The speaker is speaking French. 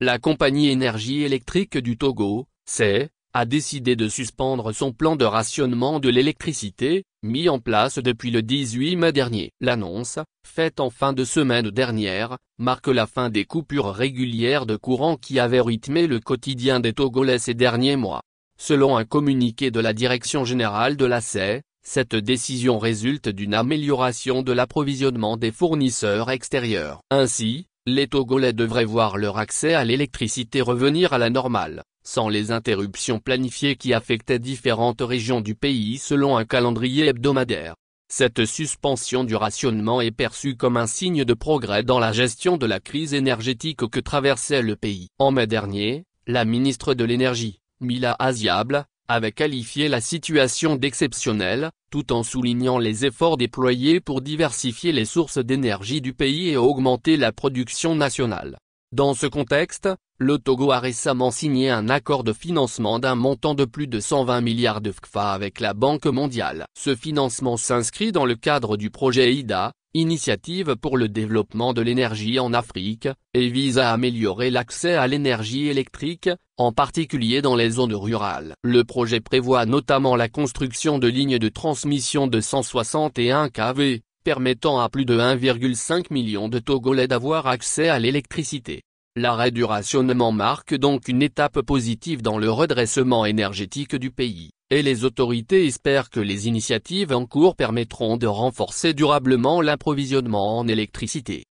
la compagnie énergie électrique du Togo, CEE, a décidé de suspendre son plan de rationnement de l'électricité, mis en place depuis le 18 mai dernier. L'annonce, faite en fin de semaine dernière, marque la fin des coupures régulières de courant qui avaient rythmé le quotidien des Togolais ces derniers mois. Selon un communiqué de la Direction générale de la CEE, cette décision résulte d'une amélioration de l'approvisionnement des fournisseurs extérieurs. Ainsi, les Togolais devraient voir leur accès à l'électricité revenir à la normale, sans les interruptions planifiées qui affectaient différentes régions du pays selon un calendrier hebdomadaire. Cette suspension du rationnement est perçue comme un signe de progrès dans la gestion de la crise énergétique que traversait le pays. En mai dernier, la ministre de l'Énergie, Mila Aziable, avait qualifié la situation d'exceptionnelle, tout en soulignant les efforts déployés pour diversifier les sources d'énergie du pays et augmenter la production nationale. Dans ce contexte, le Togo a récemment signé un accord de financement d'un montant de plus de 120 milliards de CFA avec la Banque mondiale. Ce financement s'inscrit dans le cadre du projet IDA, Initiative pour le développement de l'énergie en Afrique, et vise à améliorer l'accès à l'énergie électrique, en particulier dans les zones rurales. Le projet prévoit notamment la construction de lignes de transmission de 161 kV, permettant à plus de 1,5 million de Togolais d'avoir accès à l'électricité. L'arrêt du rationnement marque donc une étape positive dans le redressement énergétique du pays, et les autorités espèrent que les initiatives en cours permettront de renforcer durablement l'approvisionnement en électricité.